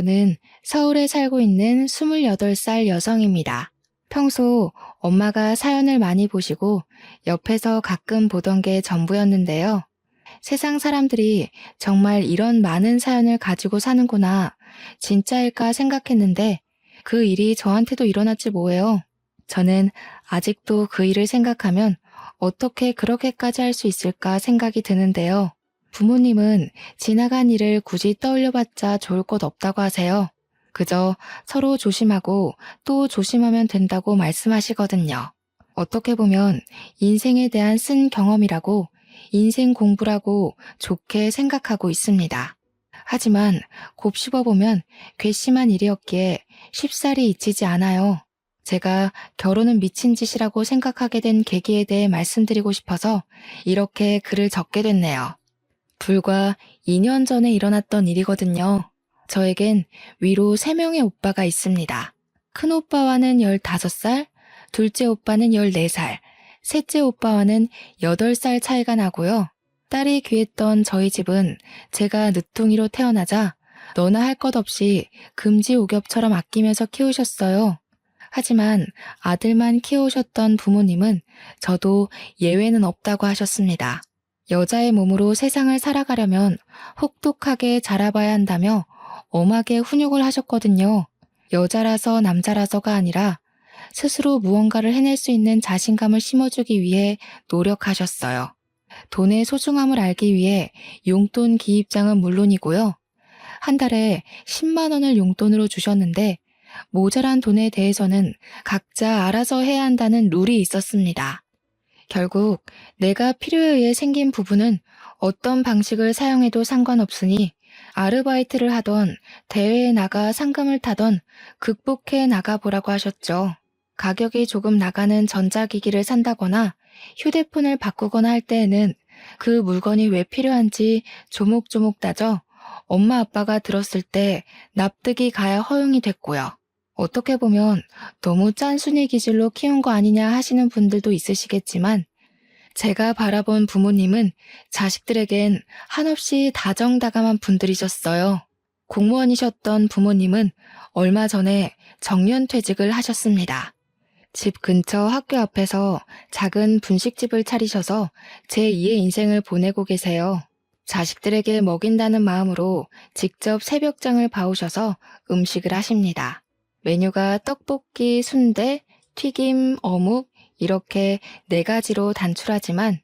저는 서울에 살고 있는 28살 여성입니다. 평소 엄마가 사연을 많이 보시고 옆에서 가끔 보던 게 전부였는데요. 세상 사람들이 정말 이런 많은 사연을 가지고 사는구나, 진짜일까 생각했는데 그 일이 저한테도 일어났지 뭐예요. 저는 아직도 그 일을 생각하면 어떻게 그렇게까지 할 수 있을까 생각이 드는데요. 부모님은 지나간 일을 굳이 떠올려봤자 좋을 것 없다고 하세요. 그저 서로 조심하고 또 조심하면 된다고 말씀하시거든요. 어떻게 보면 인생에 대한 쓴 경험이라고, 인생 공부라고 좋게 생각하고 있습니다. 하지만 곱씹어보면 괘씸한 일이었기에 쉽사리 잊히지 않아요. 제가 결혼은 미친 짓이라고 생각하게 된 계기에 대해 말씀드리고 싶어서 이렇게 글을 적게 됐네요. 불과 2년 전에 일어났던 일이거든요. 저에겐 위로 3명의 오빠가 있습니다. 큰 오빠와는 15살, 둘째 오빠는 14살, 셋째 오빠와는 8살 차이가 나고요. 딸이 귀했던 저희 집은 제가 늦둥이로 태어나자 너나 할 것 없이 금지옥엽처럼 아끼면서 키우셨어요. 하지만 아들만 키우셨던 부모님은 저도 예외는 없다고 하셨습니다. 여자의 몸으로 세상을 살아가려면 혹독하게 자라봐야 한다며 엄하게 훈육을 하셨거든요. 여자라서 남자라서가 아니라 스스로 무언가를 해낼 수 있는 자신감을 심어주기 위해 노력하셨어요. 돈의 소중함을 알기 위해 용돈 기입장은 물론이고요. 한 달에 10만 원을 용돈으로 주셨는데 모자란 돈에 대해서는 각자 알아서 해야 한다는 룰이 있었습니다. 결국 내가 필요에 의해 생긴 부분은 어떤 방식을 사용해도 상관없으니 아르바이트를 하던 대회에 나가 상금을 타던 극복해 나가보라고 하셨죠. 가격이 조금 나가는 전자기기를 산다거나 휴대폰을 바꾸거나 할 때에는 그 물건이 왜 필요한지 조목조목 따져 엄마 아빠가 들었을 때 납득이 가야 허용이 됐고요. 어떻게 보면 너무 짠순이 기질로 키운 거 아니냐 하시는 분들도 있으시겠지만 제가 바라본 부모님은 자식들에겐 한없이 다정다감한 분들이셨어요. 공무원이셨던 부모님은 얼마 전에 정년퇴직을 하셨습니다. 집 근처 학교 앞에서 작은 분식집을 차리셔서 제2의 인생을 보내고 계세요. 자식들에게 먹인다는 마음으로 직접 새벽장을 봐오셔서 음식을 하십니다. 메뉴가 떡볶이, 순대, 튀김, 어묵 이렇게 4가지로 단출하지만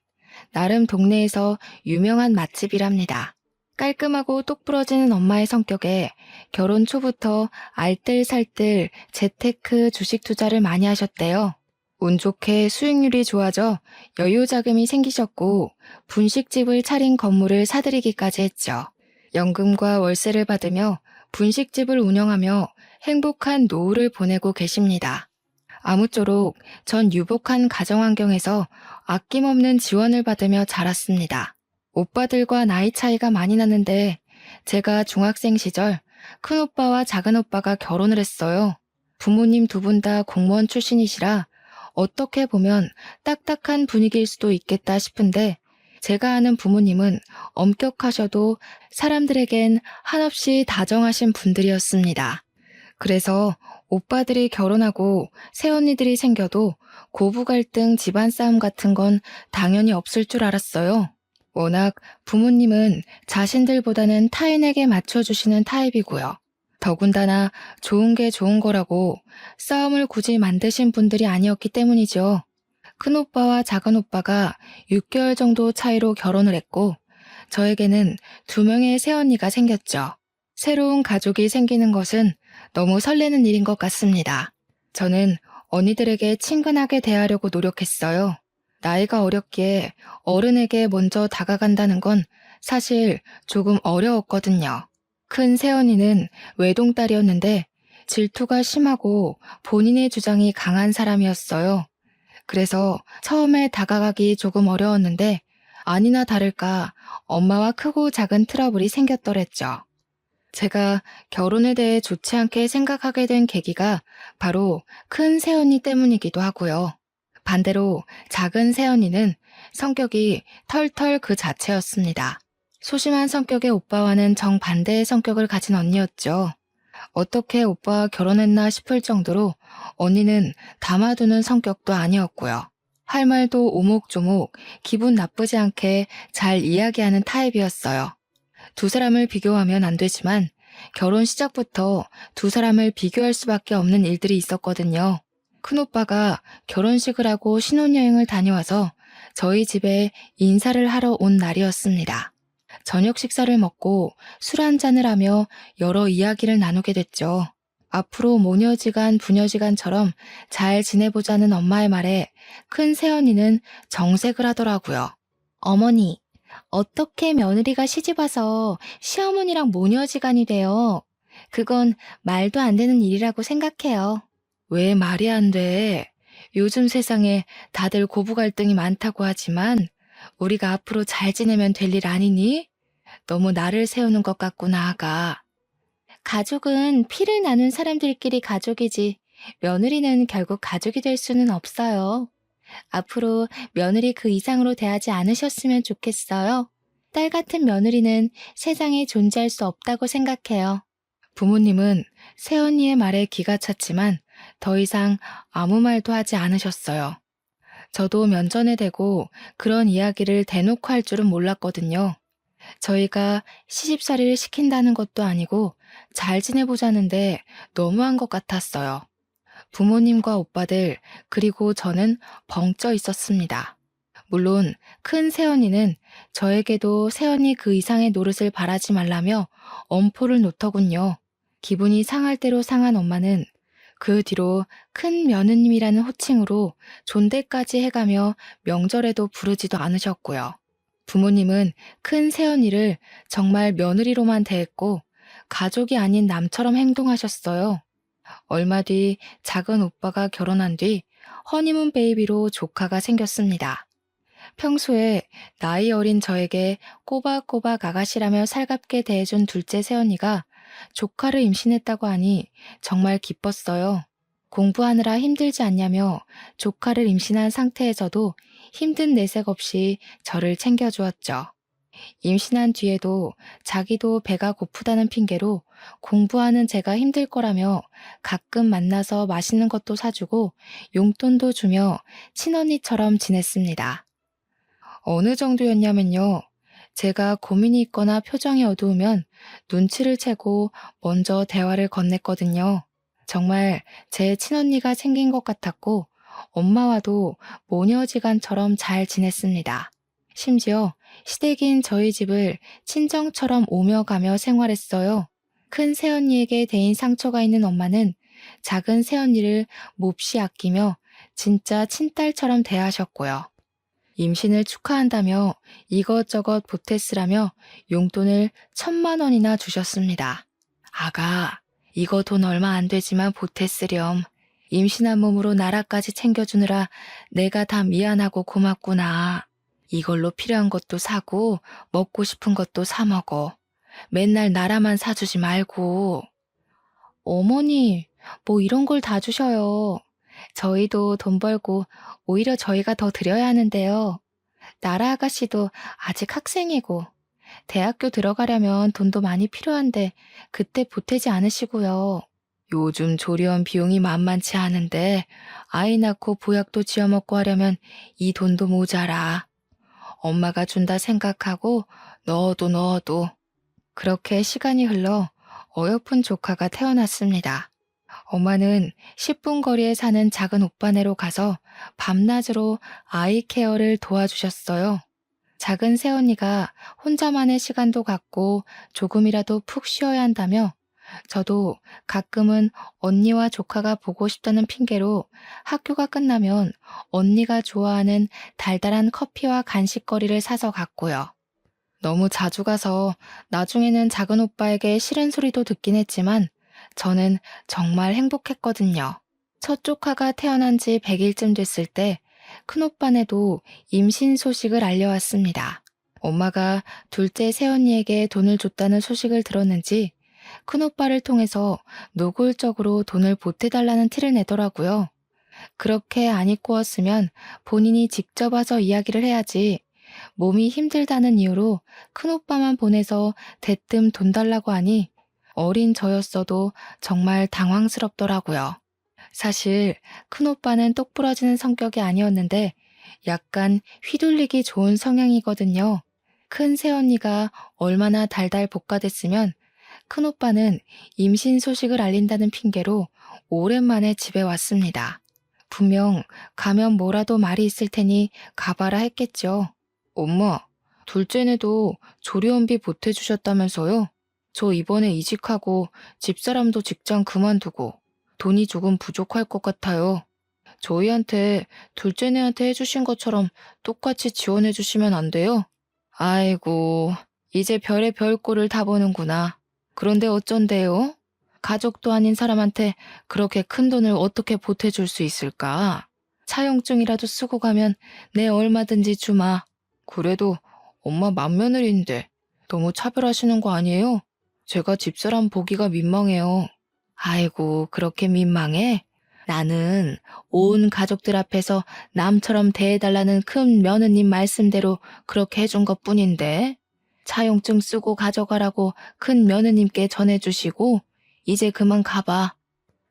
나름 동네에서 유명한 맛집이랍니다. 깔끔하고 똑부러지는 엄마의 성격에 결혼 초부터 알뜰살뜰 재테크 주식 투자를 많이 하셨대요. 운 좋게 수익률이 좋아져 여유 자금이 생기셨고 분식집을 차린 건물을 사들이기까지 했죠. 연금과 월세를 받으며 분식집을 운영하며 행복한 노후를 보내고 계십니다. 아무쪼록 전 유복한 가정환경에서 아낌없는 지원을 받으며 자랐습니다. 오빠들과 나이 차이가 많이 나는데 제가 중학생 시절 큰오빠와 작은오빠가 결혼을 했어요. 부모님 두 분 다 공무원 출신이시라 어떻게 보면 딱딱한 분위기일 수도 있겠다 싶은데 제가 아는 부모님은 엄격하셔도 사람들에겐 한없이 다정하신 분들이었습니다. 그래서 오빠들이 결혼하고 새언니들이 생겨도 고부 갈등, 집안 싸움 같은 건 당연히 없을 줄 알았어요. 워낙 부모님은 자신들보다는 타인에게 맞춰주시는 타입이고요. 더군다나 좋은 게 좋은 거라고 싸움을 굳이 만드신 분들이 아니었기 때문이죠. 큰오빠와 작은오빠가 6개월 정도 차이로 결혼을 했고 저에게는 2명의 새언니가 생겼죠. 새로운 가족이 생기는 것은 너무 설레는 일인 것 같습니다. 저는 언니들에게 친근하게 대하려고 노력했어요. 나이가 어렸기에 어른에게 먼저 다가간다는 건 사실 조금 어려웠거든요. 큰 새언니는 외동딸이었는데 질투가 심하고 본인의 주장이 강한 사람이었어요. 그래서 처음에 다가가기 조금 어려웠는데 아니나 다를까 엄마와 크고 작은 트러블이 생겼더랬죠. 제가 결혼에 대해 좋지 않게 생각하게 된 계기가 바로 큰 새언니 때문이기도 하고요. 반대로 작은 새언니는 성격이 털털 그 자체였습니다. 소심한 성격의 오빠와는 정반대의 성격을 가진 언니였죠. 어떻게 오빠와 결혼했나 싶을 정도로 언니는 담아두는 성격도 아니었고요. 할 말도 오목조목 기분 나쁘지 않게 잘 이야기하는 타입이었어요. 두 사람을 비교하면 안 되지만 결혼 시작부터 두 사람을 비교할 수밖에 없는 일들이 있었거든요. 큰오빠가 결혼식을 하고 신혼여행을 다녀와서 저희 집에 인사를 하러 온 날이었습니다. 저녁 식사를 먹고 술 한잔을 하며 여러 이야기를 나누게 됐죠. 앞으로 모녀지간 부녀지간처럼 잘 지내보자는 엄마의 말에 큰 새언니는 정색을 하더라고요. 어머니, 어떻게 며느리가 시집와서 시어머니랑 모녀지간이 돼요? 그건 말도 안 되는 일이라고 생각해요. 왜 말이 안 돼? 요즘 세상에 다들 고부 갈등이 많다고 하지만 우리가 앞으로 잘 지내면 될 일 아니니? 너무 나를 세우는 것 같구나, 아가. 가족은 피를 나눈 사람들끼리 가족이지 며느리는 결국 가족이 될 수는 없어요. 앞으로 며느리 그 이상으로 대하지 않으셨으면 좋겠어요. 딸 같은 며느리는 세상에 존재할 수 없다고 생각해요. 부모님은 새언니의 말에 기가 찼지만 더 이상 아무 말도 하지 않으셨어요. 저도 면전에 대고 그런 이야기를 대놓고 할 줄은 몰랐거든요. 저희가 시집살이를 시킨다는 것도 아니고 잘 지내보자는데 너무한 것 같았어요. 부모님과 오빠들 그리고 저는 벙쪄 있었습니다. 물론 큰 새언니는 저에게도 새언니 그 이상의 노릇을 바라지 말라며 엄포를 놓더군요. 기분이 상할 대로 상한 엄마는 그 뒤로 큰 며느님이라는 호칭으로 존대까지 해가며 명절에도 부르지도 않으셨고요. 부모님은 큰 새언니를 정말 며느리로만 대했고 가족이 아닌 남처럼 행동하셨어요. 얼마 뒤 작은 오빠가 결혼한 뒤 허니문 베이비로 조카가 생겼습니다. 평소에 나이 어린 저에게 꼬박꼬박 아가씨라며 살갑게 대해준 둘째 새언니가 조카를 임신했다고 하니 정말 기뻤어요. 공부하느라 힘들지 않냐며 조카를 임신한 상태에서도 힘든 내색 없이 저를 챙겨주었죠. 임신한 뒤에도 자기도 배가 고프다는 핑계로 공부하는 제가 힘들 거라며 가끔 만나서 맛있는 것도 사주고 용돈도 주며 친언니처럼 지냈습니다. 어느 정도였냐면요. 제가 고민이 있거나 표정이 어두우면 눈치를 채고 먼저 대화를 건넸거든요. 정말 제 친언니가 생긴 것 같았고 엄마와도 모녀지간처럼 잘 지냈습니다. 심지어 시댁인 저희 집을 친정처럼 오며 가며 생활했어요. 큰 새언니에게 대인 상처가 있는 엄마는 작은 새언니를 몹시 아끼며 진짜 친딸처럼 대하셨고요. 임신을 축하한다며 이것저것 보태쓰라며 용돈을 1,000만 원이나 주셨습니다. 아가, 이거 돈 얼마 안 되지만 보태쓰렴. 임신한 몸으로 나라까지 챙겨주느라 내가 다 미안하고 고맙구나. 이걸로 필요한 것도 사고 먹고 싶은 것도 사 먹어. 맨날 나라만 사주지 말고. 어머니, 뭐 이런 걸 다 주셔요. 저희도 돈 벌고 오히려 저희가 더 드려야 하는데요. 나라 아가씨도 아직 학생이고 대학교 들어가려면 돈도 많이 필요한데 그때 보태지 않으시고요. 요즘 조리원 비용이 만만치 않은데 아이 낳고 보약도 지어먹고 하려면 이 돈도 모자라. 엄마가 준다 생각하고 넣어도. 그렇게 시간이 흘러 어여쁜 조카가 태어났습니다. 엄마는 10분 거리에 사는 작은 오빠네로 가서 밤낮으로 아이 케어를 도와주셨어요. 작은 새언니가 혼자만의 시간도 갖고 조금이라도 푹 쉬어야 한다며 저도 가끔은 언니와 조카가 보고 싶다는 핑계로 학교가 끝나면 언니가 좋아하는 달달한 커피와 간식거리를 사서 갔고요. 너무 자주 가서 나중에는 작은 오빠에게 싫은 소리도 듣긴 했지만 저는 정말 행복했거든요. 첫 조카가 태어난 지 100일쯤 됐을 때 큰오빠네도 임신 소식을 알려왔습니다. 엄마가 둘째 새언니에게 돈을 줬다는 소식을 들었는지 큰오빠를 통해서 노골적으로 돈을 보태달라는 티를 내더라고요. 그렇게 안 입고 왔으면 본인이 직접 와서 이야기를 해야지 몸이 힘들다는 이유로 큰오빠만 보내서 대뜸 돈 달라고 하니 어린 저였어도 정말 당황스럽더라고요. 사실 큰오빠는 똑부러지는 성격이 아니었는데 약간 휘둘리기 좋은 성향이거든요. 큰 새언니가 얼마나 달달 볶아댔으면 큰오빠는 임신 소식을 알린다는 핑계로 오랜만에 집에 왔습니다. 분명 가면 뭐라도 말이 있을 테니 가봐라 했겠죠. 엄마, 둘째네도 조리원비 보태주셨다면서요? 저 이번에 이직하고 집사람도 직장 그만두고 돈이 조금 부족할 것 같아요. 저희한테 둘째네한테 해주신 것처럼 똑같이 지원해 주시면 안 돼요? 아이고, 이제 별의 별 꼴을 다 보는구나. 그런데 어쩐대요? 가족도 아닌 사람한테 그렇게 큰 돈을 어떻게 보태줄 수 있을까? 차용증이라도 쓰고 가면 내 얼마든지 주마. 그래도 엄마 맏며느리인데 너무 차별하시는 거 아니에요? 제가 집사람 보기가 민망해요. 아이고, 그렇게 민망해? 나는 온 가족들 앞에서 남처럼 대해달라는 큰 며느님 말씀대로 그렇게 해준 것뿐인데 차용증 쓰고 가져가라고 큰 며느님께 전해주시고 이제 그만 가봐.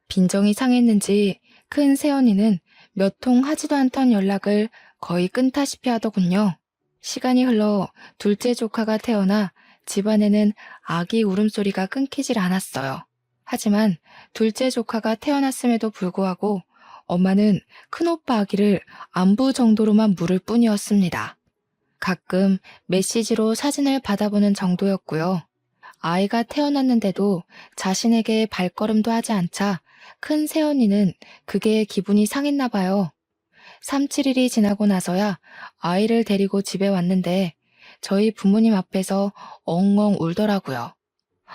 빈정이 상했는지 큰 새언니는 몇 통 하지도 않던 연락을 거의 끊다시피 하더군요. 시간이 흘러 둘째 조카가 태어나 집안에는 아기 울음소리가 끊기질 않았어요. 하지만 둘째 조카가 태어났음에도 불구하고 엄마는 큰오빠 아기를 안부 정도로만 물을 뿐이었습니다. 가끔 메시지로 사진을 받아보는 정도였고요. 아이가 태어났는데도 자신에게 발걸음도 하지 않자 큰 새언니는 그게 기분이 상했나 봐요. 3, 7일이 지나고 나서야 아이를 데리고 집에 왔는데 저희 부모님 앞에서 엉엉 울더라고요.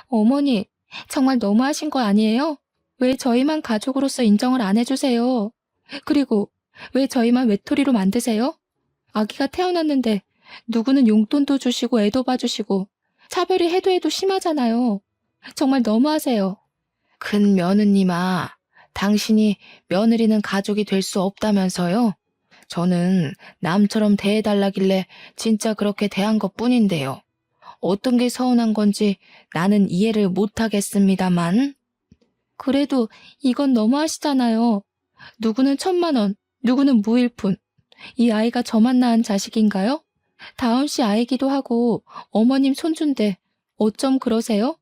어머니, 정말 너무하신 거 아니에요? 왜 저희만 가족으로서 인정을 안 해주세요? 그리고 왜 저희만 외톨이로 만드세요? 아기가 태어났는데 누구는 용돈도 주시고 애도 봐주시고 차별이 해도 해도 심하잖아요. 정말 너무하세요. 큰 며느님아, 당신이 며느리는 가족이 될 수 없다면서요? 저는 남처럼 대해달라길래 진짜 그렇게 대한 것뿐인데요. 어떤 게 서운한 건지 나는 이해를 못하겠습니다만. 그래도 이건 너무하시잖아요. 누구는 1,000만 원, 누구는 무일푼. 이 아이가 저만 낳은 자식인가요? 다은 씨 아이기도 하고 어머님 손주인데 어쩜 그러세요?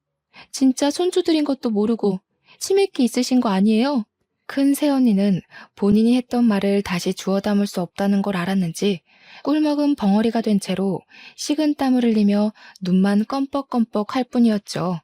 진짜 손주들인 것도 모르고 치맥기 있으신 거 아니에요? 큰 새언니는 본인이 했던 말을 다시 주워 담을 수 없다는 걸 알았는지 꿀먹은 벙어리가 된 채로 식은땀을 흘리며 눈만 껌뻑껌뻑 할 뿐이었죠.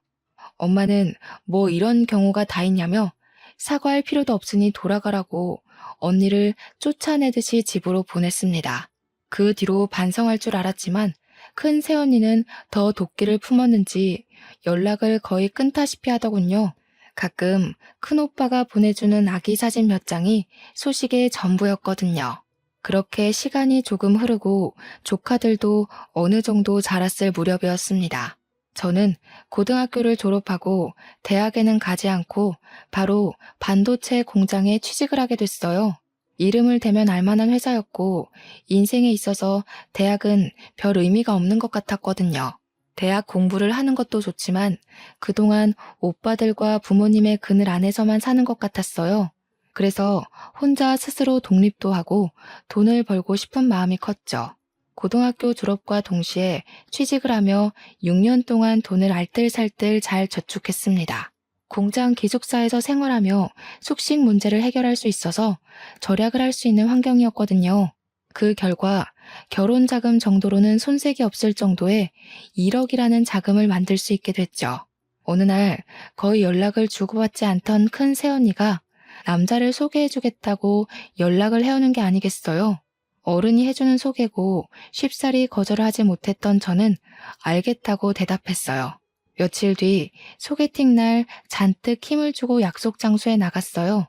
엄마는 뭐 이런 경우가 다 있냐며 사과할 필요도 없으니 돌아가라고 언니를 쫓아내듯이 집으로 보냈습니다. 그 뒤로 반성할 줄 알았지만 큰 새언니는 더 도끼를 품었는지 연락을 거의 끊다시피 하더군요. 가끔 큰오빠가 보내주는 아기 사진 몇 장이 소식의 전부였거든요. 그렇게 시간이 조금 흐르고 조카들도 어느 정도 자랐을 무렵이었습니다. 저는 고등학교를 졸업하고 대학에는 가지 않고 바로 반도체 공장에 취직을 하게 됐어요. 이름을 대면 알만한 회사였고 인생에 있어서 대학은 별 의미가 없는 것 같았거든요. 대학 공부를 하는 것도 좋지만 그동안 오빠들과 부모님의 그늘 안에서만 사는 것 같았어요. 그래서 혼자 스스로 독립도 하고 돈을 벌고 싶은 마음이 컸죠. 고등학교 졸업과 동시에 취직을 하며 6년 동안 돈을 알뜰살뜰 잘 저축했습니다. 공장 기숙사에서 생활하며 숙식 문제를 해결할 수 있어서 절약을 할 수 있는 환경이었거든요. 그 결과 결혼 자금 정도로는 손색이 없을 정도의 1억이라는 자금을 만들 수 있게 됐죠. 어느 날 거의 연락을 주고받지 않던 큰 새언니가 남자를 소개해주겠다고 연락을 해오는 게 아니겠어요. 어른이 해주는 소개고 쉽사리 거절을 하지 못했던 저는 알겠다고 대답했어요. 며칠 뒤 소개팅 날 잔뜩 힘을 주고 약속 장소에 나갔어요.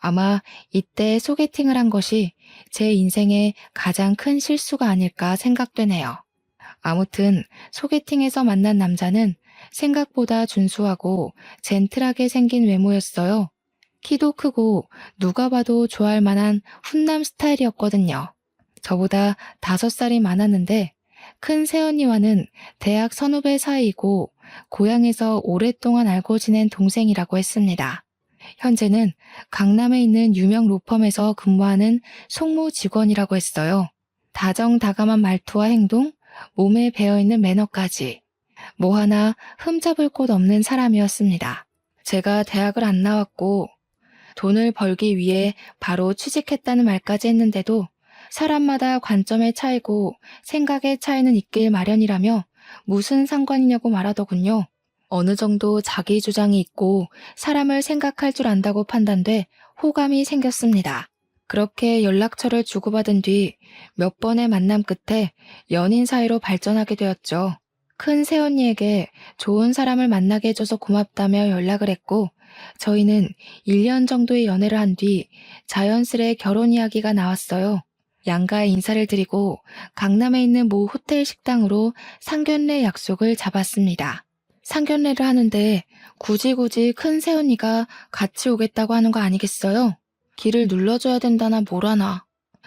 아마 이때 소개팅을 한 것이 제 인생의 가장 큰 실수가 아닐까 생각되네요. 아무튼 소개팅에서 만난 남자는 생각보다 준수하고 젠틀하게 생긴 외모였어요. 키도 크고 누가 봐도 좋아할 만한 훈남 스타일이었거든요. 저보다 5살이 많았는데 큰 새언니와는 대학 선후배 사이이고 고향에서 오랫동안 알고 지낸 동생이라고 했습니다. 현재는 강남에 있는 유명 로펌에서 근무하는 송무 직원이라고 했어요. 다정다감한 말투와 행동, 몸에 배어있는 매너까지 뭐 하나 흠잡을 곳 없는 사람이었습니다. 제가 대학을 안 나왔고 돈을 벌기 위해 바로 취직했다는 말까지 했는데도 사람마다 관점의 차이고 생각의 차이는 있길 마련이라며 무슨 상관이냐고 말하더군요. 어느 정도 자기 주장이 있고 사람을 생각할 줄 안다고 판단돼 호감이 생겼습니다. 그렇게 연락처를 주고받은 뒤 몇 번의 만남 끝에 연인 사이로 발전하게 되었죠. 큰 새언니에게 좋은 사람을 만나게 해줘서 고맙다며 연락을 했고 저희는 1년 정도의 연애를 한 뒤 자연스레 결혼 이야기가 나왔어요. 양가 인사를 드리고 강남에 있는 모 호텔 식당으로 상견례 약속을 잡았습니다. 상견례를 하는데 굳이 큰 새언니가 같이 오겠다고 하는 거 아니겠어요? 길을 눌러줘야 된다나 뭐라나.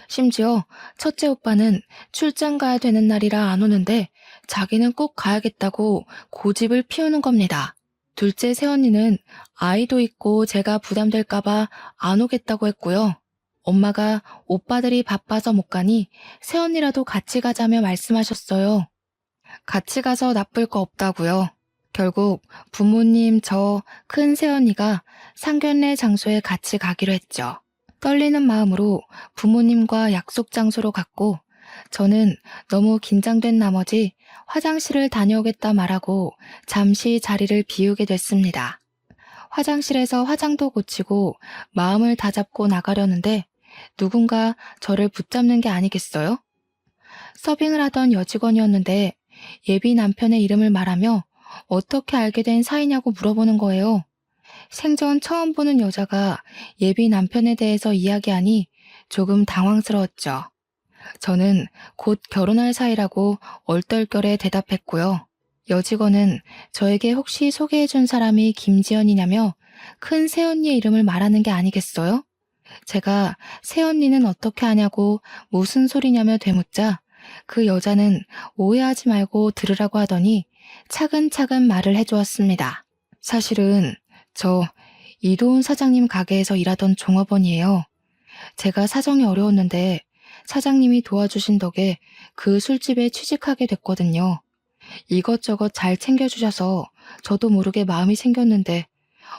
심지어 첫째 오빠는 출장 가야 되는 날이라 안 오는데 자기는 꼭 가야겠다고 고집을 피우는 겁니다. 둘째 새언니는 아이도 있고 제가 부담될까봐 안 오겠다고 했고요. 엄마가 오빠들이 바빠서 못 가니 새언니라도 같이 가자며 말씀하셨어요. 같이 가서 나쁠 거 없다고요. 결국 부모님, 저, 큰 새언니가 상견례 장소에 같이 가기로 했죠. 떨리는 마음으로 부모님과 약속 장소로 갔고 저는 너무 긴장된 나머지 화장실을 다녀오겠다 말하고 잠시 자리를 비우게 됐습니다. 화장실에서 화장도 고치고 마음을 다잡고 나가려는데 누군가 저를 붙잡는 게 아니겠어요? 서빙을 하던 여직원이었는데 예비 남편의 이름을 말하며 어떻게 알게 된 사이냐고 물어보는 거예요. 생전 처음 보는 여자가 예비 남편에 대해서 이야기하니 조금 당황스러웠죠. 저는 곧 결혼할 사이라고 얼떨결에 대답했고요. 여직원은 저에게 혹시 소개해준 사람이 김지연이냐며 큰 새언니의 이름을 말하는 게 아니겠어요? 제가 새언니는 어떻게 하냐고 무슨 소리냐며 되묻자 그 여자는 오해하지 말고 들으라고 하더니 차근차근 말을 해주었습니다. 사실은 저 이도훈 사장님 가게에서 일하던 종업원이에요. 제가 사정이 어려웠는데 사장님이 도와주신 덕에 그 술집에 취직하게 됐거든요. 이것저것 잘 챙겨주셔서 저도 모르게 마음이 생겼는데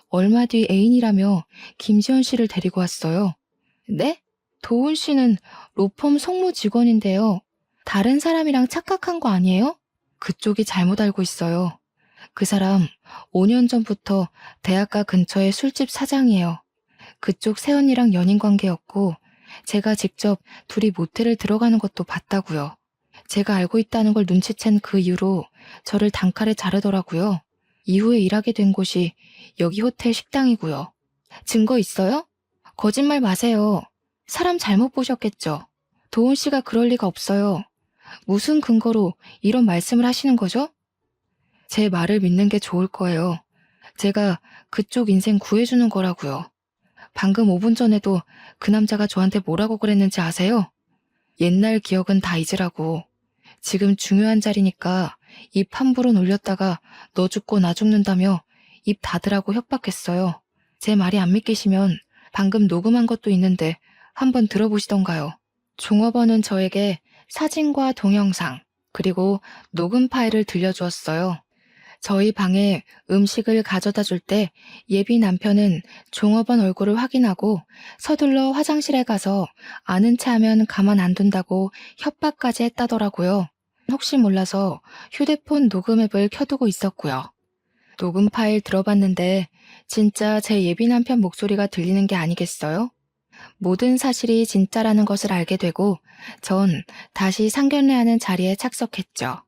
얼마 뒤 애인이라며 김지연 씨를 데리고 왔어요. 네? 도훈 씨는 로펌 송무 직원인데요. 다른 사람이랑 착각한 거 아니에요? 그쪽이 잘못 알고 있어요. 그 사람 5년 전부터 대학가 근처의 술집 사장이에요. 그쪽 새언니랑 연인 관계였고 제가 직접 둘이 모텔을 들어가는 것도 봤다고요. 제가 알고 있다는 걸 눈치챈 그 이후로 저를 단칼에 자르더라고요. 이후에 일하게 된 곳이 여기 호텔 식당이고요. 증거 있어요? 거짓말 마세요. 사람 잘못 보셨겠죠. 도훈 씨가 그럴 리가 없어요. 무슨 근거로 이런 말씀을 하시는 거죠? 제 말을 믿는 게 좋을 거예요. 제가 그쪽 인생 구해주는 거라고요. 방금 5분 전에도 그 남자가 저한테 뭐라고 그랬는지 아세요? 옛날 기억은 다 잊으라고. 지금 중요한 자리니까 입 함부로 놀렸다가 너 죽고 나 죽는다며 입 닫으라고 협박했어요. 제 말이 안 믿기시면 방금 녹음한 것도 있는데 한번 들어보시던가요. 종업원은 저에게 사진과 동영상 그리고 녹음 파일을 들려주었어요. 저희 방에 음식을 가져다 줄 때 예비 남편은 종업원 얼굴을 확인하고 서둘러 화장실에 가서 아는 체 하면 가만 안 둔다고 협박까지 했다더라고요. 혹시 몰라서 휴대폰 녹음 앱을 켜두고 있었고요. 녹음 파일 들어봤는데 진짜 제 예비 남편 목소리가 들리는 게 아니겠어요? 모든 사실이 진짜라는 것을 알게 되고 전 다시 상견례하는 자리에 착석했죠.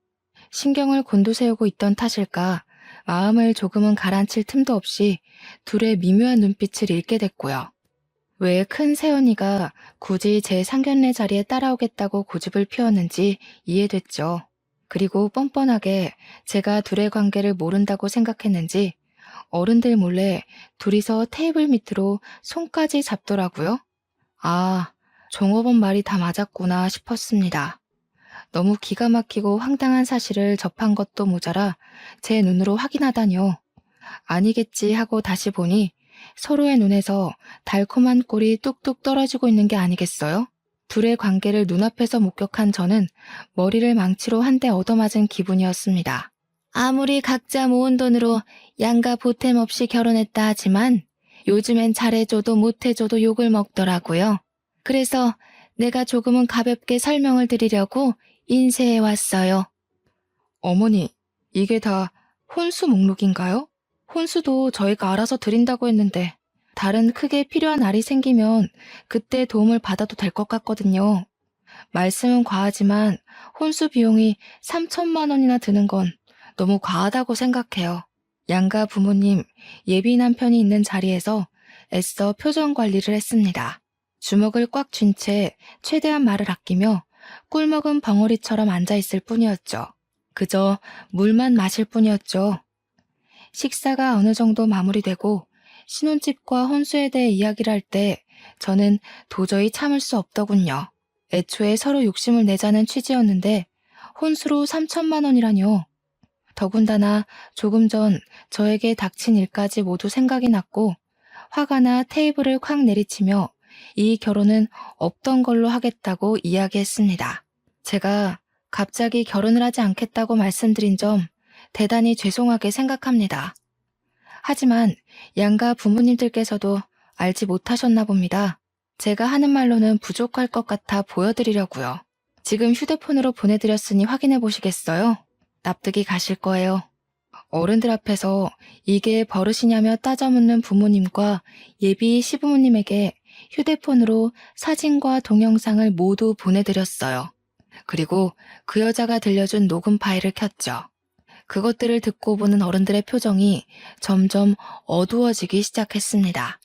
신경을 곤두세우고 있던 탓일까 마음을 조금은 가라앉힐 틈도 없이 둘의 미묘한 눈빛을 읽게 됐고요. 왜 큰 새언니가 굳이 제 상견례 자리에 따라오겠다고 고집을 피웠는지 이해됐죠. 그리고 뻔뻔하게 제가 둘의 관계를 모른다고 생각했는지 어른들 몰래 둘이서 테이블 밑으로 손까지 잡더라고요. 아, 종업원 말이 다 맞았구나 싶었습니다. 너무 기가 막히고 황당한 사실을 접한 것도 모자라 제 눈으로 확인하다니요. 아니겠지 하고 다시 보니 서로의 눈에서 달콤한 꿀이 뚝뚝 떨어지고 있는 게 아니겠어요? 둘의 관계를 눈앞에서 목격한 저는 머리를 망치로 한 대 얻어맞은 기분이었습니다. 아무리 각자 모은 돈으로 양가 보탬 없이 결혼했다 하지만 요즘엔 잘해줘도 못해줘도 욕을 먹더라고요. 그래서 내가 조금은 가볍게 설명을 드리려고 인쇄해 왔어요. 어머니, 이게 다 혼수 목록인가요? 혼수도 저희가 알아서 드린다고 했는데 다른 크게 필요한 알이 생기면 그때 도움을 받아도 될 것 같거든요. 말씀은 과하지만 혼수 비용이 3천만 원이나 드는 건 너무 과하다고 생각해요. 양가 부모님, 예비 남편이 있는 자리에서 애써 표정 관리를 했습니다. 주먹을 꽉 쥔 채 최대한 말을 아끼며 꿀먹은 벙어리처럼 앉아있을 뿐이었죠. 그저 물만 마실 뿐이었죠. 식사가 어느 정도 마무리되고 신혼집과 혼수에 대해 이야기를 할 때 저는 도저히 참을 수 없더군요. 애초에 서로 욕심을 내자는 취지였는데 혼수로 3천만 원이라뇨. 더군다나 조금 전 저에게 닥친 일까지 모두 생각이 났고 화가 나 테이블을 콱 내리치며 이 결혼은 없던 걸로 하겠다고 이야기했습니다. 제가 갑자기 결혼을 하지 않겠다고 말씀드린 점 대단히 죄송하게 생각합니다. 하지만 양가 부모님들께서도 알지 못하셨나 봅니다. 제가 하는 말로는 부족할 것 같아 보여드리려고요. 지금 휴대폰으로 보내드렸으니 확인해 보시겠어요? 납득이 가실 거예요. 어른들 앞에서 이게 버릇이냐며 따져 묻는 부모님과 예비 시부모님에게 휴대폰으로 사진과 동영상을 모두 보내드렸어요. 그리고 그 여자가 들려준 녹음 파일을 켰죠. 그것들을 듣고 보는 어른들의 표정이 점점 어두워지기 시작했습니다.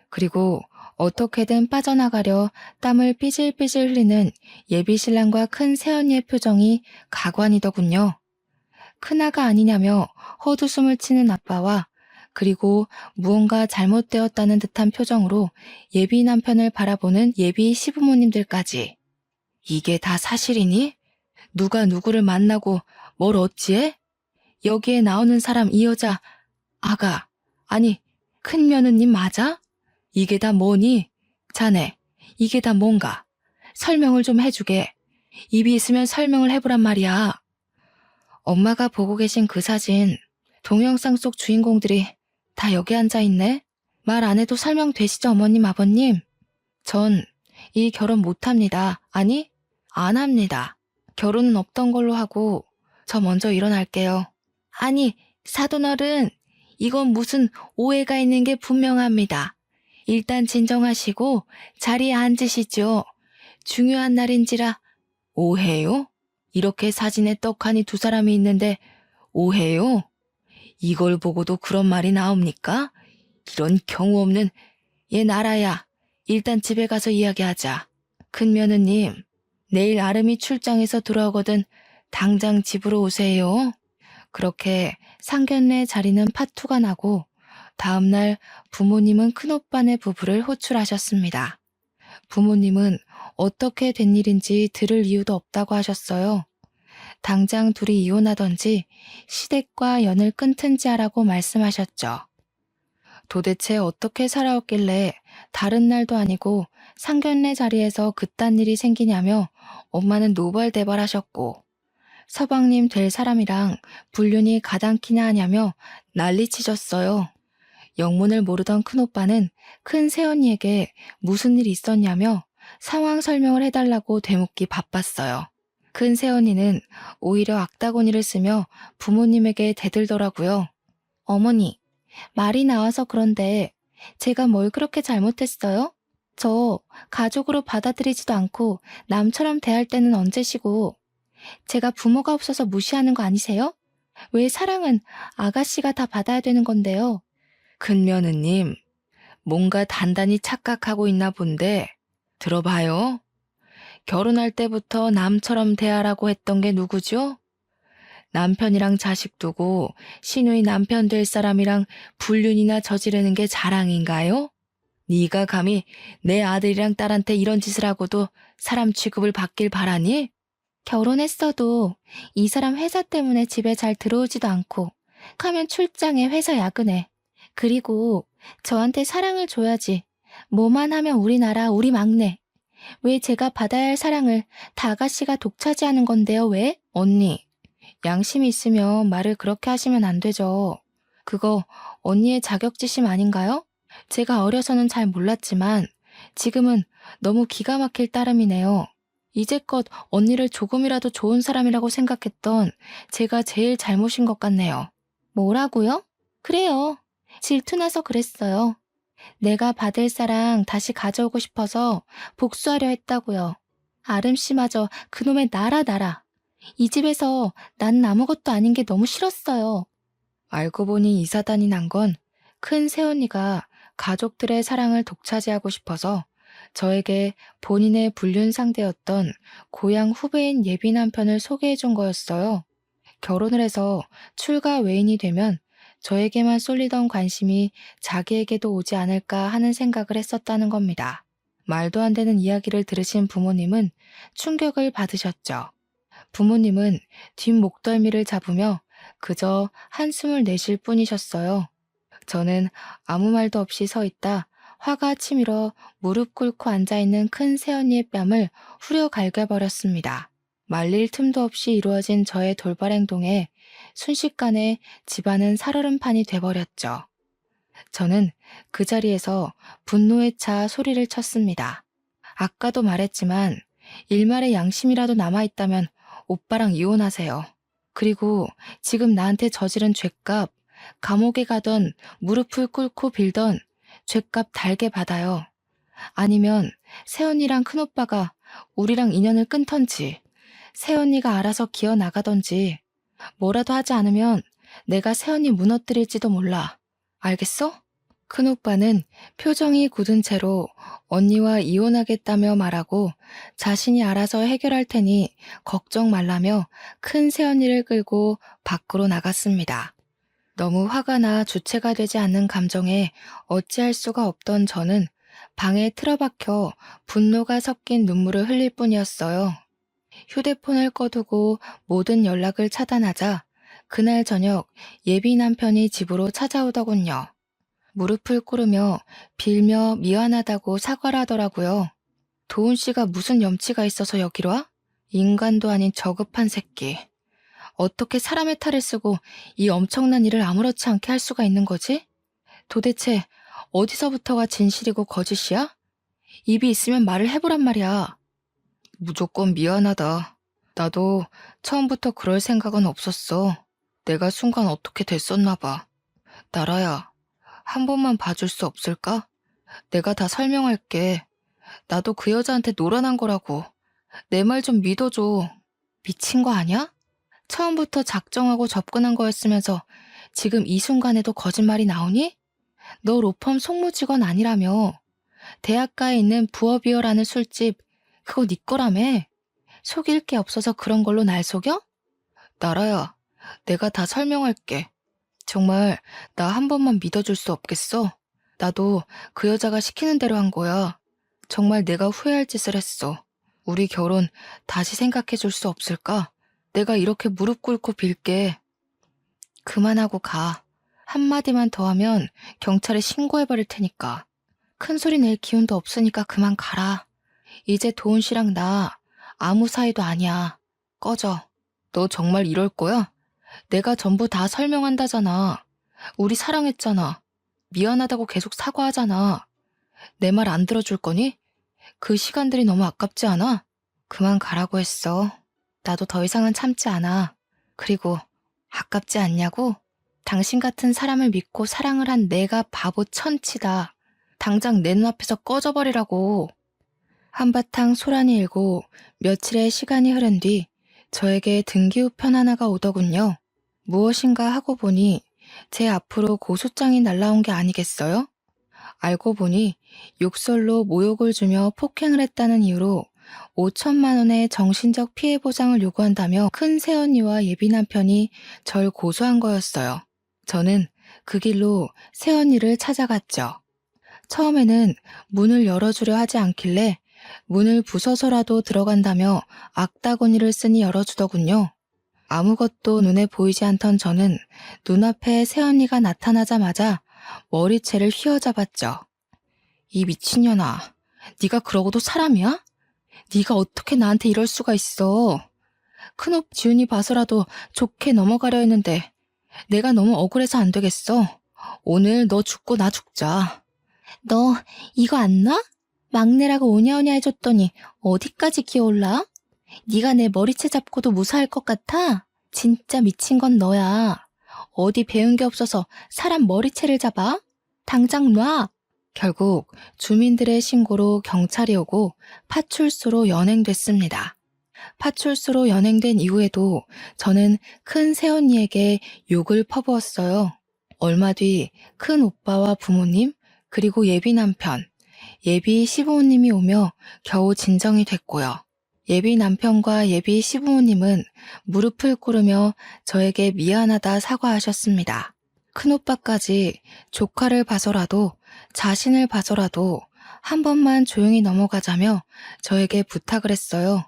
그리고 어떻게든 빠져나가려 땀을 삐질삐질 흘리는 예비 신랑과 큰 새언니의 표정이 가관이더군요. 큰아가 아니냐며 헛웃음을 치는 아빠와 그리고 무언가 잘못되었다는 듯한 표정으로 예비 남편을 바라보는 예비 시부모님들까지. 이게 다 사실이니? 누가 누구를 만나고 뭘 어찌해? 여기에 나오는 사람 이 여자, 아가, 아니 큰 며느님 맞아? 이게 다 뭐니? 자네, 이게 다 뭔가? 설명을 좀 해주게. 입이 있으면 설명을 해보란 말이야. 엄마가 보고 계신 그 사진, 동영상 속 주인공들이 다 여기 앉아있네? 말 안 해도 설명되시죠, 어머님, 아버님? 전 이 결혼 못합니다. 아니, 안 합니다. 결혼은 없던 걸로 하고 저 먼저 일어날게요. 아니, 사돈어른, 이건 무슨 오해가 있는 게 분명합니다. 일단 진정하시고 자리에 앉으시죠. 중요한 날인지라. 오해요? 이렇게 사진에 떡하니 두 사람이 있는데 오해요? 이걸 보고도 그런 말이 나옵니까? 이런 경우 없는. 얘 나라야. 일단 집에 가서 이야기하자. 큰 며느님, 내일 아름이 출장에서 돌아오거든 당장 집으로 오세요. 그렇게 상견례 자리는 파투가 나고 다음날 부모님은 큰오빠네 부부를 호출하셨습니다. 부모님은 어떻게 된 일인지 들을 이유도 없다고 하셨어요. 당장 둘이 이혼하던지 시댁과 연을 끊든지 하라고 말씀하셨죠. 도대체 어떻게 살아왔길래 다른 날도 아니고 상견례 자리에서 그딴 일이 생기냐며 엄마는 노발대발하셨고 서방님 될 사람이랑 불륜이 가당키나 하냐며 난리치셨어요. 영문을 모르던 큰오빠는 큰 새언니에게 무슨 일이 있었냐며 상황 설명을 해달라고 되묻기 바빴어요. 큰 새언니는 오히려 악다구니를 쓰며 부모님에게 대들더라고요. 어머니, 말이 나와서 그런데 제가 뭘 그렇게 잘못했어요? 저 가족으로 받아들이지도 않고 남처럼 대할 때는 언제시고 제가 부모가 없어서 무시하는 거 아니세요? 왜 사랑은 아가씨가 다 받아야 되는 건데요? 큰 며느님, 뭔가 단단히 착각하고 있나 본데 들어봐요. 결혼할 때부터 남처럼 대하라고 했던 게 누구죠? 남편이랑 자식 두고 시누이 남편 될 사람이랑 불륜이나 저지르는 게 자랑인가요? 네가 감히 내 아들이랑 딸한테 이런 짓을 하고도 사람 취급을 받길 바라니? 결혼했어도 이 사람 회사 때문에 집에 잘 들어오지도 않고 하면 출장에 회사 야근해. 그리고 저한테 사랑을 줘야지. 뭐만 하면 우리나라 우리 막내. 왜 제가 받아야 할 사랑을 다 아가씨가 독차지하는 건데요, 왜? 언니, 양심이 있으면 말을 그렇게 하시면 안 되죠. 그거 언니의 자격지심 아닌가요? 제가 어려서는 잘 몰랐지만 지금은 너무 기가 막힐 따름이네요. 이제껏 언니를 조금이라도 좋은 사람이라고 생각했던 제가 제일 잘못인 것 같네요. 뭐라고요? 그래요. 질투나서 그랬어요. 내가 받을 사랑 다시 가져오고 싶어서 복수하려 했다고요. 아름씨마저 그놈의 나라. 이 집에서 난 아무것도 아닌 게 너무 싫었어요. 알고 보니 이 사단이 난 건 큰 새언니가 가족들의 사랑을 독차지하고 싶어서 저에게 본인의 불륜 상대였던 고향 후배인 예비 남편을 소개해 준 거였어요. 결혼을 해서 출가 외인이 되면 저에게만 쏠리던 관심이 자기에게도 오지 않을까 하는 생각을 했었다는 겁니다. 말도 안 되는 이야기를 들으신 부모님은 충격을 받으셨죠. 부모님은 뒷목덜미를 잡으며 그저 한숨을 내쉴 뿐이셨어요. 저는 아무 말도 없이 서 있다 화가 치밀어 무릎 꿇고 앉아있는 큰 새언니의 뺨을 후려 갈겨버렸습니다. 말릴 틈도 없이 이루어진 저의 돌발 행동에 순식간에 집안은 살얼음판이 돼버렸죠. 저는 그 자리에서 분노에 차 소리를 쳤습니다. 아까도 말했지만 일말의 양심이라도 남아있다면 오빠랑 이혼하세요. 그리고 지금 나한테 저지른 죄값, 감옥에 가던 무릎을 꿇고 빌던 죄값 달게 받아요. 아니면 새언니랑 큰오빠가 우리랑 인연을 끊던지 새언니가 알아서 기어나가던지 뭐라도 하지 않으면 내가 새언니 무너뜨릴지도 몰라. 알겠어? 큰오빠는 표정이 굳은 채로 언니와 이혼하겠다며 말하고 자신이 알아서 해결할 테니 걱정 말라며 큰 새언니를 끌고 밖으로 나갔습니다. 너무 화가 나 주체가 되지 않는 감정에 어찌할 수가 없던 저는 방에 틀어박혀 분노가 섞인 눈물을 흘릴 뿐이었어요. 휴대폰을 꺼두고 모든 연락을 차단하자 그날 저녁 예비 남편이 집으로 찾아오더군요. 무릎을 꿇으며 빌며 미안하다고 사과를 하더라고요. 도훈 씨가 무슨 염치가 있어서 여기로 와? 인간도 아닌 저급한 새끼. 어떻게 사람의 탈을 쓰고 이 엄청난 일을 아무렇지 않게 할 수가 있는 거지? 도대체 어디서부터가 진실이고 거짓이야? 입이 있으면 말을 해보란 말이야. 무조건 미안하다. 나도 처음부터 그럴 생각은 없었어. 내가 순간 어떻게 됐었나 봐. 나라야, 한 번만 봐줄 수 없을까? 내가 다 설명할게. 나도 그 여자한테 노란한 거라고. 내 말 좀 믿어줘. 미친 거 아니야? 처음부터 작정하고 접근한 거였으면서 지금 이 순간에도 거짓말이 나오니? 너 로펌 송무직원 아니라며. 대학가에 있는 부어비어라는 술집, 그거 네 거라며. 속일 게 없어서 그런 걸로 날 속여? 나라야, 내가 다 설명할게. 정말 나 한 번만 믿어줄 수 없겠어? 나도 그 여자가 시키는 대로 한 거야. 정말 내가 후회할 짓을 했어. 우리 결혼 다시 생각해 줄 수 없을까? 내가 이렇게 무릎 꿇고 빌게. 그만하고 가. 한마디만 더 하면 경찰에 신고해버릴 테니까. 큰 소리 낼 기운도 없으니까 그만 가라. 이제 도훈 씨랑 나 아무 사이도 아니야. 꺼져. 너 정말 이럴 거야? 내가 전부 다 설명한다잖아. 우리 사랑했잖아. 미안하다고 계속 사과하잖아. 내 말 안 들어줄 거니? 그 시간들이 너무 아깝지 않아? 그만 가라고 했어. 나도 더 이상은 참지 않아. 그리고 아깝지 않냐고? 당신 같은 사람을 믿고 사랑을 한 내가 바보 천치다. 당장 내 눈앞에서 꺼져버리라고. 한바탕 소란이 일고 며칠의 시간이 흐른 뒤 저에게 등기우편 하나가 오더군요. 무엇인가 하고 보니 제 앞으로 고소장이 날라온 게 아니겠어요? 알고 보니 욕설로 모욕을 주며 폭행을 했다는 이유로 5천만 원의 정신적 피해 보상을 요구한다며 큰 새언니와 예비 남편이 절 고소한 거였어요. 저는 그 길로 새언니를 찾아갔죠. 처음에는 문을 열어주려 하지 않길래 문을 부숴서라도 들어간다며 악다구니를 쓰니 열어주더군요. 아무것도 눈에 보이지 않던 저는 눈앞에 새언니가 나타나자마자 머리채를 휘어잡았죠. 이 미친년아, 네가 그러고도 사람이야? 네가 어떻게 나한테 이럴 수가 있어. 큰옷 지훈이 봐서라도 좋게 넘어가려 했는데 내가 너무 억울해서 안 되겠어. 오늘 너 죽고 나 죽자. 너 이거 안 놔? 막내라고 오냐오냐 해줬더니 어디까지 기어올라? 네가 내 머리채 잡고도 무사할 것 같아? 진짜 미친 건 너야. 어디 배운 게 없어서 사람 머리채를 잡아? 당장 놔! 결국 주민들의 신고로 경찰이 오고 파출소로 연행됐습니다. 파출소로 연행된 이후에도 저는 큰 새언니에게 욕을 퍼부었어요. 얼마 뒤 큰 오빠와 부모님, 그리고 예비 남편, 예비 시부모님이 오며 겨우 진정이 됐고요. 예비 남편과 예비 시부모님은 무릎을 꿇으며 저에게 미안하다 사과하셨습니다. 큰오빠까지 조카를 봐서라도 자신을 봐서라도 한 번만 조용히 넘어가자며 저에게 부탁을 했어요.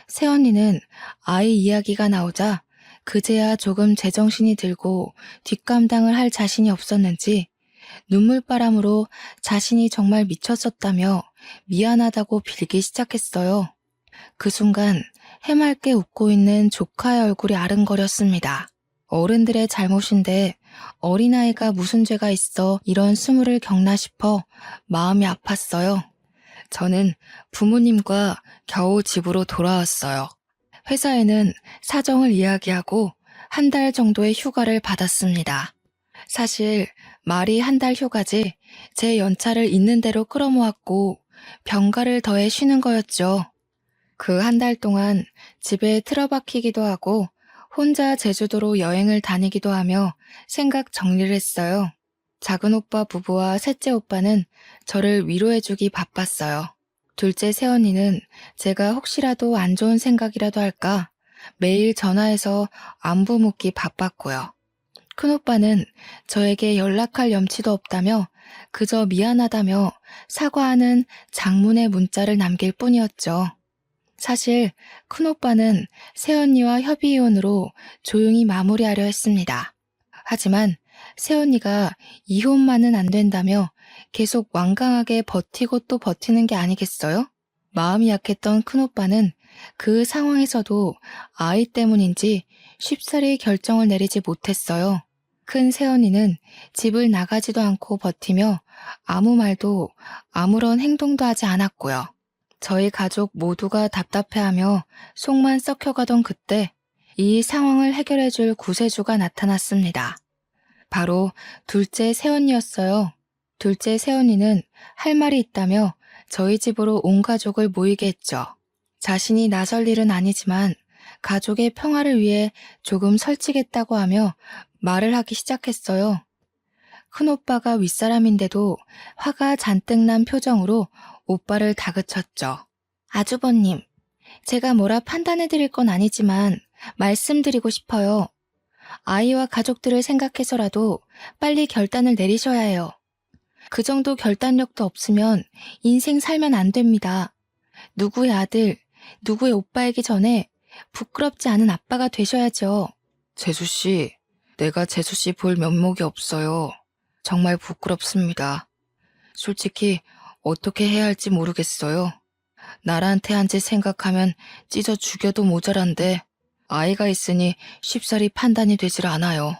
새언니는 아이 이야기가 나오자 그제야 조금 제정신이 들고 뒷감당을 할 자신이 없었는지 눈물바람으로 자신이 정말 미쳤었다며 미안하다고 빌기 시작했어요. 그 순간 해맑게 웃고 있는 조카의 얼굴이 아른거렸습니다. 어른들의 잘못인데 어린아이가 무슨 죄가 있어 이런 수모를 겪나 싶어 마음이 아팠어요. 저는 부모님과 겨우 집으로 돌아왔어요. 회사에는 사정을 이야기하고 한 달 정도의 휴가를 받았습니다. 사실 말이 한 달 휴가지 제 연차를 있는 대로 끌어모았고 병가를 더해 쉬는 거였죠. 그 한 달 동안 집에 틀어박히기도 하고 혼자 제주도로 여행을 다니기도 하며 생각 정리를 했어요. 작은 오빠 부부와 셋째 오빠는 저를 위로해주기 바빴어요. 둘째 새언니는 제가 혹시라도 안 좋은 생각이라도 할까 매일 전화해서 안부 묻기 바빴고요. 큰오빠는 저에게 연락할 염치도 없다며 그저 미안하다며 사과하는 장문의 문자를 남길 뿐이었죠. 사실 큰오빠는 새언니와 협의이혼으로 조용히 마무리하려 했습니다. 하지만 새언니가 이혼만은 안 된다며 계속 완강하게 버티고 또 버티는 게 아니겠어요? 마음이 약했던 큰오빠는 그 상황에서도 아이 때문인지 쉽사리 결정을 내리지 못했어요. 큰 새언니는 집을 나가지도 않고 버티며 아무 말도 아무런 행동도 하지 않았고요. 저희 가족 모두가 답답해하며 속만 썩혀가던 그때 이 상황을 해결해줄 구세주가 나타났습니다. 바로 둘째 새언니였어요. 둘째 새언니는 할 말이 있다며 저희 집으로 온 가족을 모이게 했죠. 자신이 나설 일은 아니지만 가족의 평화를 위해 조금 설치겠다고 하며 말을 하기 시작했어요. 큰오빠가 윗사람인데도 화가 잔뜩 난 표정으로 오빠를 다그쳤죠. 아주버님, 제가 뭐라 판단해드릴 건 아니지만 말씀드리고 싶어요. 아이와 가족들을 생각해서라도 빨리 결단을 내리셔야 해요. 그 정도 결단력도 없으면 인생 살면 안 됩니다. 누구의 아들, 누구의 오빠이기 전에 부끄럽지 않은 아빠가 되셔야죠. 재수씨, 내가 재수씨 볼 면목이 없어요. 정말 부끄럽습니다. 솔직히 어떻게 해야 할지 모르겠어요. 나라한테 한 짓 생각하면 찢어 죽여도 모자란데 아이가 있으니 쉽사리 판단이 되질 않아요.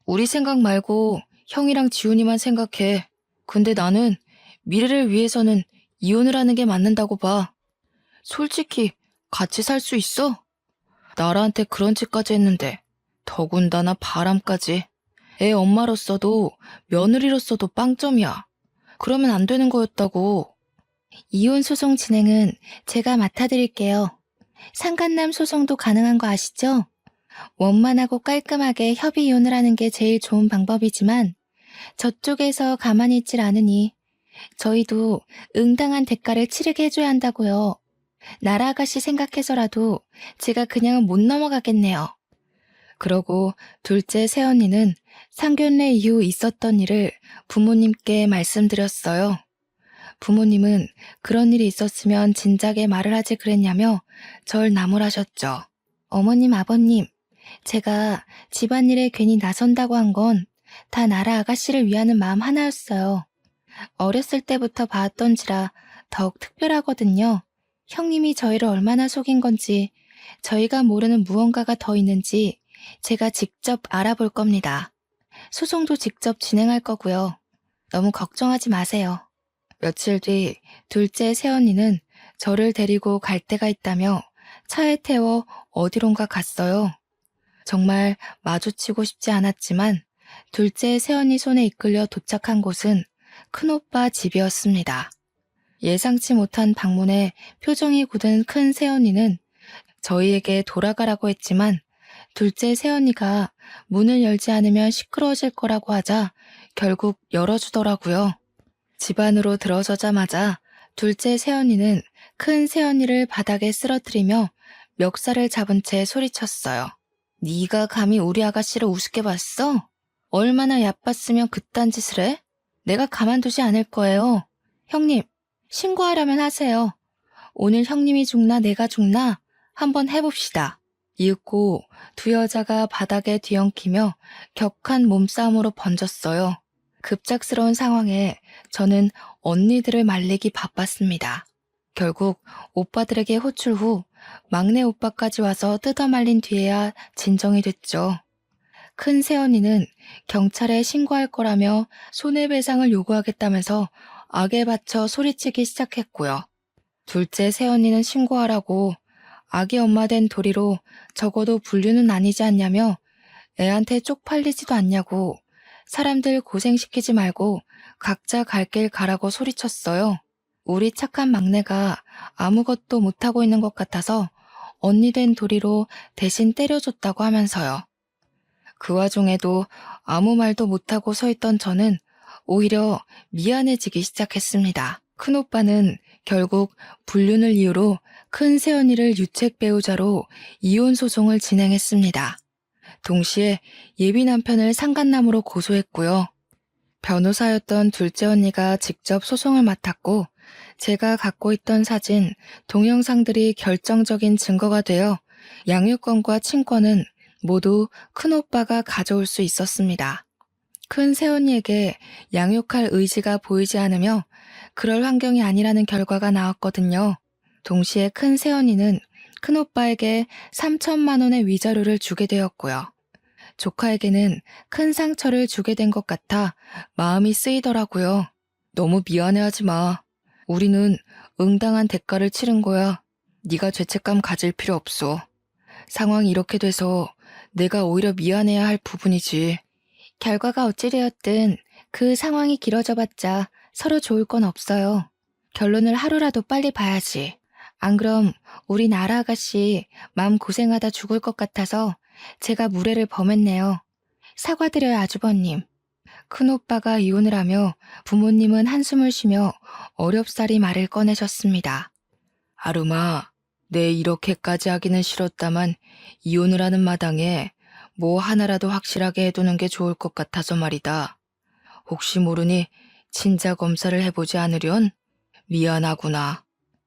우리 생각 말고 형이랑 지훈이만 생각해. 근데 나는 미래를 위해서는 이혼을 하는 게 맞는다고 봐. 솔직히 같이 살 수 있어? 나라한테 그런 짓까지 했는데 더군다나 바람까지. 애 엄마로서도 며느리로서도 빵점이야. 그러면 안 되는 거였다고. 이혼 소송 진행은 제가 맡아드릴게요. 상간남 소송도 가능한 거 아시죠? 원만하고 깔끔하게 협의 이혼을 하는 게 제일 좋은 방법이지만 저쪽에서 가만히 있질 않으니 저희도 응당한 대가를 치르게 해줘야 한다고요. 나라 아가씨 생각해서라도 제가 그냥은 못 넘어가겠네요. 그러고 둘째 새언니는 상견례 이후 있었던 일을 부모님께 말씀드렸어요. 부모님은 그런 일이 있었으면 진작에 말을 하지 그랬냐며 절 나무라셨죠. 어머님, 아버님, 제가 집안일에 괜히 나선다고 한 건 다 나라 아가씨를 위하는 마음 하나였어요. 어렸을 때부터 봐왔던지라 더욱 특별하거든요. 형님이 저희를 얼마나 속인 건지, 저희가 모르는 무언가가 더 있는지 제가 직접 알아볼 겁니다. 소송도 직접 진행할 거고요. 너무 걱정하지 마세요. 며칠 뒤 둘째 새언니는 저를 데리고 갈 데가 있다며 차에 태워 어디론가 갔어요. 정말 마주치고 싶지 않았지만 둘째 새언니 손에 이끌려 도착한 곳은 큰오빠 집이었습니다. 예상치 못한 방문에 표정이 굳은 큰 새언니는 저희에게 돌아가라고 했지만 둘째 새언니가 문을 열지 않으면 시끄러워질 거라고 하자 결국 열어주더라고요. 집 안으로 들어서자마자 둘째 새언니는 큰 새언니를 바닥에 쓰러뜨리며 멱살을 잡은 채 소리쳤어요. 네가 감히 우리 아가씨를 우습게 봤어? 얼마나 얕봤으면 그딴 짓을 해? 내가 가만두지 않을 거예요. 형님, 신고하려면 하세요. 오늘 형님이 죽나 내가 죽나 한번 해봅시다. 이윽고 두 여자가 바닥에 뒤엉키며 격한 몸싸움으로 번졌어요. 급작스러운 상황에 저는 언니들을 말리기 바빴습니다. 결국 오빠들에게 호출 후 막내 오빠까지 와서 뜯어말린 뒤에야 진정이 됐죠. 큰 새언니는 경찰에 신고할 거라며 손해배상을 요구하겠다면서 악에 받쳐 소리치기 시작했고요. 둘째 새언니는 신고하라고 아기 엄마 된 도리로 적어도 불륜은 아니지 않냐며 애한테 쪽팔리지도 않냐고 사람들 고생시키지 말고 각자 갈 길 가라고 소리쳤어요. 우리 착한 막내가 아무것도 못하고 있는 것 같아서 언니 된 도리로 대신 때려줬다고 하면서요. 그 와중에도 아무 말도 못하고 서 있던 저는 오히려 미안해지기 시작했습니다. 큰오빠는 결국 불륜을 이유로 큰 새언니를 유책 배우자로 이혼 소송을 진행했습니다. 동시에 예비 남편을 상간남으로 고소했고요. 변호사였던 둘째 언니가 직접 소송을 맡았고 제가 갖고 있던 사진, 동영상들이 결정적인 증거가 되어 양육권과 친권은 모두 큰오빠가 가져올 수 있었습니다. 큰 새언니에게 양육할 의지가 보이지 않으며 그럴 환경이 아니라는 결과가 나왔거든요. 동시에 큰 새언니는 큰오빠에게 3천만 원의 위자료를 주게 되었고요. 조카에게는 큰 상처를 주게 된 것 같아 마음이 쓰이더라고요. 너무 미안해하지 마. 우리는 응당한 대가를 치른 거야. 네가 죄책감 가질 필요 없어. 상황이 이렇게 돼서 내가 오히려 미안해야 할 부분이지. 결과가 어찌 되었든 그 상황이 길어져봤자 서로 좋을 건 없어요. 결론을 하루라도 빨리 봐야지. 안 그럼 우리 나라 아가씨 마음 고생하다 죽을 것 같아서 제가 무례를 범했네요. 사과드려요, 아주버님. 큰오빠가 이혼을 하며 부모님은 한숨을 쉬며 어렵사리 말을 꺼내셨습니다. 아름아, 내 이렇게까지 하기는 싫었다만 이혼을 하는 마당에 뭐 하나라도 확실하게 해두는 게 좋을 것 같아서 말이다. 혹시 모르니 친자 검사를 해보지 않으련? 미안하구나.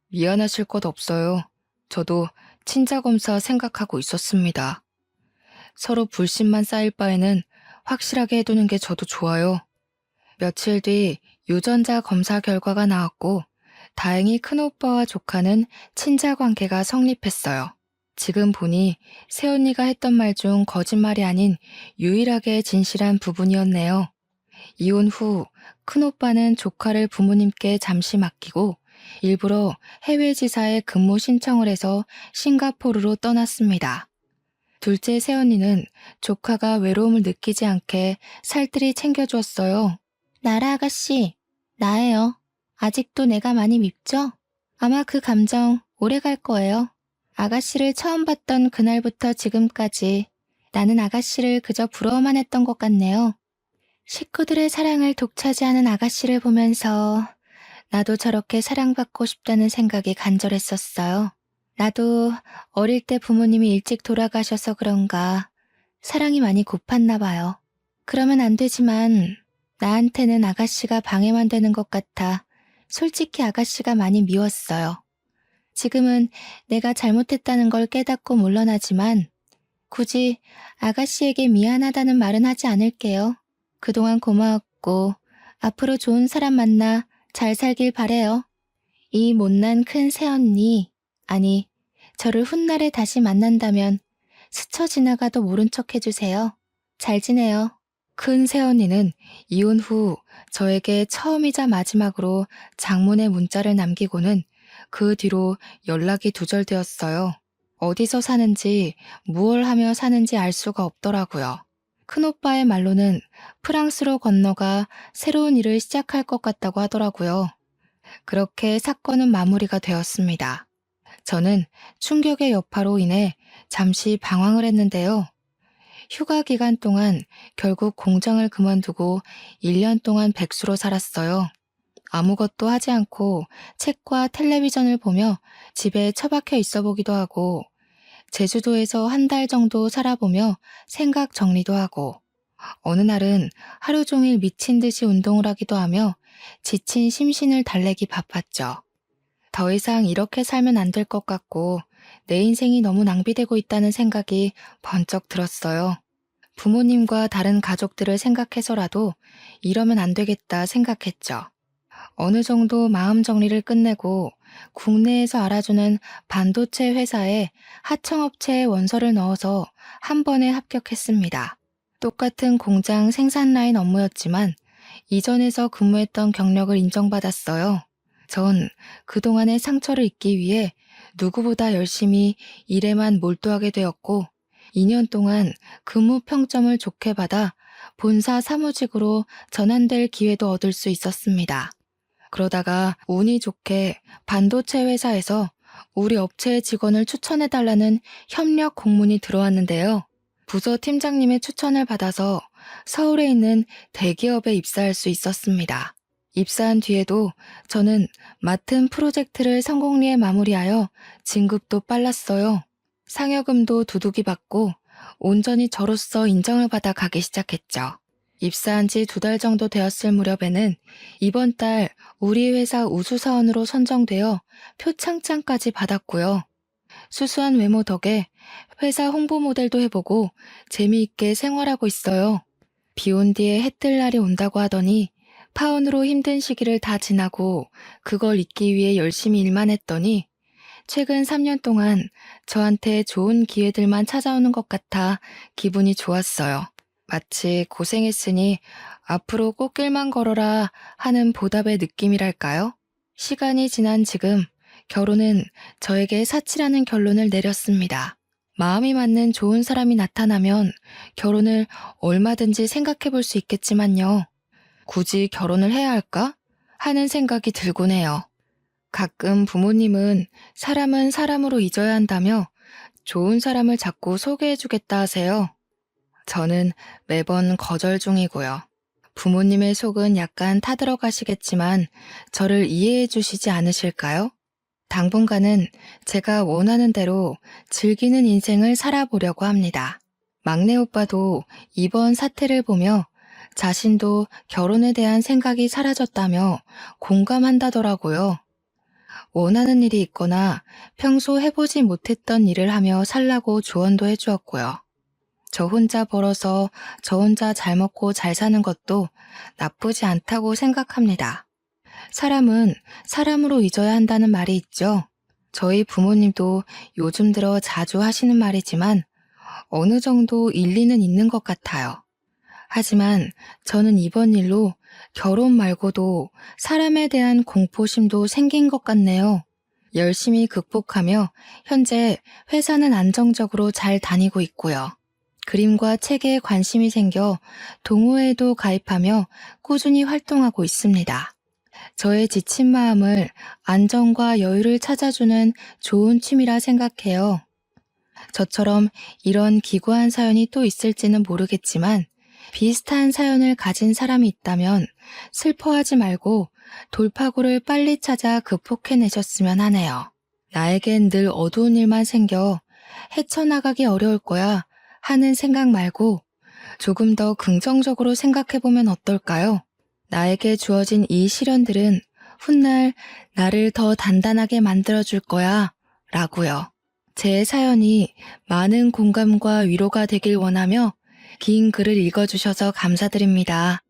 미안하실 것 없어요. 저도 친자 검사 생각하고 있었습니다. 서로 불신만 쌓일 바에는 확실하게 해두는 게 저도 좋아요. 며칠 뒤 유전자 검사 결과가 나왔고 다행히 큰오빠와 조카는 친자 관계가 성립했어요. 지금 보니 새언니가 했던 말 중 거짓말이 아닌 유일하게 진실한 부분이었네요. 이혼 후 큰오빠는 조카를 부모님께 잠시 맡기고 일부러 해외 지사에 근무 신청을 해서 싱가포르로 떠났습니다. 둘째 새언니는 조카가 외로움을 느끼지 않게 살뜰히 챙겨주었어요. 나라 아가씨, 나예요. 아직도 내가 많이 밉죠? 아마 그 감정 오래 갈 거예요. 아가씨를 처음 봤던 그날부터 지금까지 나는 아가씨를 그저 부러워만 했던 것 같네요. 식구들의 사랑을 독차지하는 아가씨를 보면서 나도 저렇게 사랑받고 싶다는 생각이 간절했었어요. 나도 어릴 때 부모님이 일찍 돌아가셔서 그런가 사랑이 많이 고팠나 봐요. 그러면 안 되지만 나한테는 아가씨가 방해만 되는 것 같아 솔직히 아가씨가 많이 미웠어요. 지금은 내가 잘못했다는 걸 깨닫고 물러나지만 굳이 아가씨에게 미안하다는 말은 하지 않을게요. 그동안 고마웠고 앞으로 좋은 사람 만나 잘 살길 바래요. 이 못난 큰 새언니, 아니 저를 훗날에 다시 만난다면 스쳐 지나가도 모른 척 해주세요. 잘 지내요. 큰 새언니는 이혼 후 저에게 처음이자 마지막으로 장문의 문자를 남기고는 그 뒤로 연락이 두절되었어요. 어디서 사는지 무얼 하며 사는지 알 수가 없더라고요. 큰오빠의 말로는 프랑스로 건너가 새로운 일을 시작할 것 같다고 하더라고요. 그렇게 사건은 마무리가 되었습니다. 저는 충격의 여파로 인해 잠시 방황을 했는데요. 휴가 기간 동안 결국 공장을 그만두고 1년 동안 백수로 살았어요. 아무것도 하지 않고 책과 텔레비전을 보며 집에 처박혀 있어 보기도 하고 제주도에서 한 달 정도 살아보며 생각 정리도 하고 어느 날은 하루 종일 미친 듯이 운동을 하기도 하며 지친 심신을 달래기 바빴죠. 더 이상 이렇게 살면 안 될 것 같고 내 인생이 너무 낭비되고 있다는 생각이 번쩍 들었어요. 부모님과 다른 가족들을 생각해서라도 이러면 안 되겠다 생각했죠. 어느 정도 마음 정리를 끝내고 국내에서 알아주는 반도체 회사에 하청업체에 원서를 넣어서 한 번에 합격했습니다. 똑같은 공장 생산 라인 업무였지만 이전에서 근무했던 경력을 인정받았어요. 전 그동안의 상처를 잊기 위해 누구보다 열심히 일에만 몰두하게 되었고 2년 동안 근무 평점을 좋게 받아 본사 사무직으로 전환될 기회도 얻을 수 있었습니다. 그러다가 운이 좋게 반도체 회사에서 우리 업체의 직원을 추천해달라는 협력 공문이 들어왔는데요. 부서 팀장님의 추천을 받아서 서울에 있는 대기업에 입사할 수 있었습니다. 입사한 뒤에도 저는 맡은 프로젝트를 성공리에 마무리하여 진급도 빨랐어요. 상여금도 두둑이 받고 온전히 저로서 인정을 받아 가기 시작했죠. 입사한 지 2달 정도 되었을 무렵에는 이번 달 우리 회사 우수사원으로 선정되어 표창장까지 받았고요. 수수한 외모 덕에 회사 홍보 모델도 해보고 재미있게 생활하고 있어요. 비 온 뒤에 해 뜰 날이 온다고 하더니 파혼으로 힘든 시기를 다 지나고 그걸 잊기 위해 열심히 일만 했더니 최근 3년 동안 저한테 좋은 기회들만 찾아오는 것 같아 기분이 좋았어요. 마치 고생했으니 앞으로 꽃길만 걸어라 하는 보답의 느낌이랄까요? 시간이 지난 지금 결혼은 저에게 사치라는 결론을 내렸습니다. 마음이 맞는 좋은 사람이 나타나면 결혼을 얼마든지 생각해 볼 수 있겠지만요. 굳이 결혼을 해야 할까? 하는 생각이 들곤 해요. 가끔 부모님은 사람은 사람으로 잊어야 한다며 좋은 사람을 자꾸 소개해주겠다 하세요. 저는 매번 거절 중이고요. 부모님의 속은 약간 타들어가시겠지만 저를 이해해 주시지 않으실까요? 당분간은 제가 원하는 대로 즐기는 인생을 살아보려고 합니다. 막내 오빠도 이번 사태를 보며 자신도 결혼에 대한 생각이 사라졌다며 공감한다더라고요. 원하는 일이 있거나 평소 해보지 못했던 일을 하며 살라고 조언도 해주었고요. 저 혼자 벌어서 저 혼자 잘 먹고 잘 사는 것도 나쁘지 않다고 생각합니다. 사람은 사람으로 잊어야 한다는 말이 있죠. 저희 부모님도 요즘 들어 자주 하시는 말이지만 어느 정도 일리는 있는 것 같아요. 하지만 저는 이번 일로 결혼 말고도 사람에 대한 공포심도 생긴 것 같네요. 열심히 극복하며 현재 회사는 안정적으로 잘 다니고 있고요. 그림과 책에 관심이 생겨 동호회에도 가입하며 꾸준히 활동하고 있습니다. 저의 지친 마음을 안정과 여유를 찾아주는 좋은 취미라 생각해요. 저처럼 이런 기구한 사연이 또 있을지는 모르겠지만 비슷한 사연을 가진 사람이 있다면 슬퍼하지 말고 돌파구를 빨리 찾아 극복해내셨으면 하네요. 나에겐 늘 어두운 일만 생겨 헤쳐나가기 어려울 거야 하는 생각 말고 조금 더 긍정적으로 생각해보면 어떨까요? 나에게 주어진 이 시련들은 훗날 나를 더 단단하게 만들어줄 거야 라고요. 제 사연이 많은 공감과 위로가 되길 원하며 긴 글을 읽어주셔서 감사드립니다.